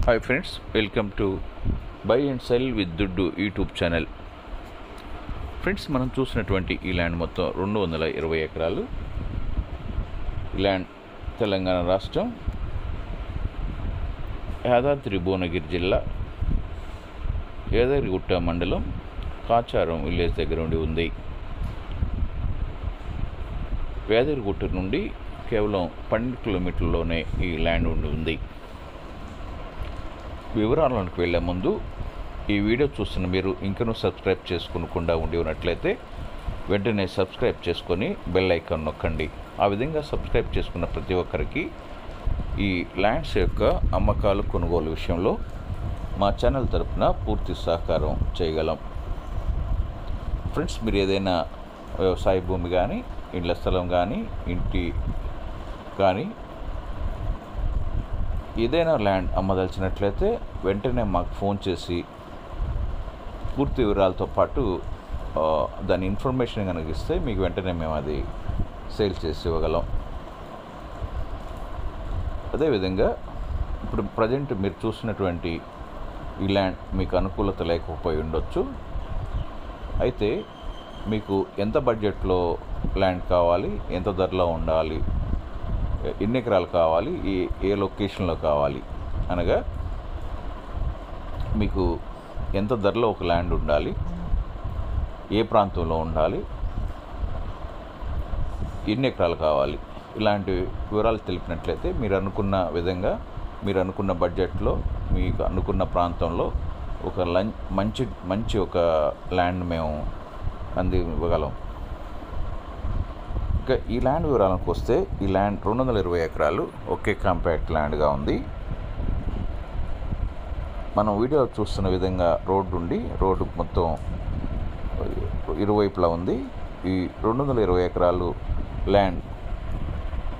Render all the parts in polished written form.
Hi friends, welcome to buy and cell with దుడ్డు YouTube channel. Friends, మనం చూసినటువంటి ఈ ల్యాండ్ మొత్తం 220 ఎకరాలు. ఈ ల్యాండ్ తెలంగాణ రాష్ట్రం, యాదాద్రి భువనగిరి జిల్లా, యాదగిరిగుట్ట మండలం, కాచారం విలేజ్ దగ్గర ఉండి ఉంది. యాదగిరిగుట్ట నుండి కేవలం 12 కిలోమీటర్లలోనే ఈ ల్యాండ్ ఉండి ఉంది. వివరాలకు వెళ్ళే ముందు ఈ వీడియో చూస్తున్న మీరు ఇంకనూ సబ్స్క్రైబ్ చేసుకోకుండా ఉండి ఉన్నట్లయితే వెంటనే సబ్స్క్రైబ్ చేసుకొని బెల్ ఐకాన్ నొక్కండి. ఆ విధంగా సబ్స్క్రైబ్ చేసుకున్న ప్రతి ఒక్కరికి ఈ ల్యాండ్స్ యొక్క అమ్మకాలు కొనుగోలు విషయంలో మా ఛానల్ తరపున పూర్తి సహకారం చేయగలం. ఫ్రెండ్స్, మీరు ఏదైనా వ్యవసాయ భూమి కానీ, ఇండ్ల స్థలం కానీ, ఇంటి కానీ ఏదైనా ల్యాండ్ అమ్మదలిచినట్లయితే వెంటనే మాకు ఫోన్ చేసి పూర్తి వివరాలతో పాటు దాని ఇన్ఫర్మేషన్ కనుక ఇస్తే మీకు వెంటనే మేము అది సేల్ చేసి ఇవ్వగలం. అదేవిధంగా ఇప్పుడు ప్రజెంట్ మీరు చూసినటువంటి ఈ ల్యాండ్ మీకు అనుకూలత లేకపోయి ఉండొచ్చు. అయితే మీకు ఎంత బడ్జెట్లో ల్యాండ్ కావాలి, ఎంత ధరలో ఉండాలి, ఎన్ని ఎకరాలు కావాలి, ఏ లొకేషన్లో కావాలి అనగా మీకు ఎంత ధరలో ఒక ల్యాండ్ ఉండాలి, ఏ ప్రాంతంలో ఉండాలి, ఎన్ని ఎకరాలు కావాలి, ఇలాంటి వివరాలు తెలిపినట్లయితే మీరు అనుకున్న విధంగా, మీరు అనుకున్న బడ్జెట్లో, మీకు అనుకున్న ప్రాంతంలో ఒక మంచి ఒక ల్యాండ్ మేము ఇవ్వగలం. ఇంకా ఈ ల్యాండ్ వివరాలకు వస్తే, ఈ ల్యాండ్ 220 ఎకరాలు ఒకే కాంపాక్ట్ ల్యాండ్గా ఉంది. మనం వీడియోలో చూస్తున్న విధంగా రోడ్డు మొత్తం ఇరువైపులా ఉంది. ఈ 220 ఎకరాలు ల్యాండ్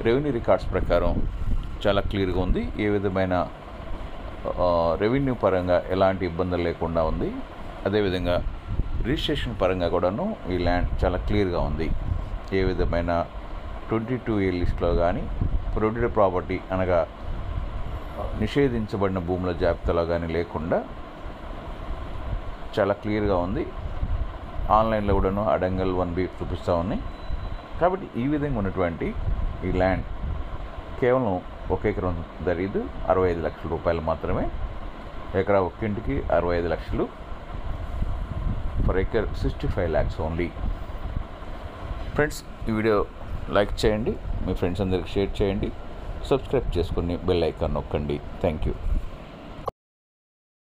రెవెన్యూ రికార్డ్స్ ప్రకారం చాలా క్లియర్గా ఉంది. ఏ విధమైన రెవెన్యూ పరంగా ఎలాంటి ఇబ్బందులు లేకుండా ఉంది. అదేవిధంగా రిజిస్ట్రేషన్ పరంగా కూడాను ఈ ల్యాండ్ చాలా క్లియర్గా ఉంది. ఏ విధమైన 22A లిస్ట్లో కానీ, ప్రొడ్యూడ్ ప్రాపర్టీ అనగా నిషేధించబడిన భూముల జాబితాలో కానీ లేకుండా చాలా క్లియర్గా ఉంది. ఆన్లైన్లో కూడాను అడంగల్ 1B చూపిస్తూ ఉన్నాయి. కాబట్టి ఈ విధంగా ఉన్నటువంటి ఈ ల్యాండ్ కేవలం 1 ఎకరం ఖరీదు 65 లక్షల రూపాయలు మాత్రమే. ఎకరా ఒక్కింటికి 65 లక్షలు. Per acre 65 lakhs only. Friends, ఈ వీడియో లైక్ చేయండి, మీ ఫ్రెండ్స్ అందరికి షేర్ చేయండి, సబ్స్క్రైబ్ చేసుకుని బెల్ ఐకాన్ నొక్కండి. Thank you.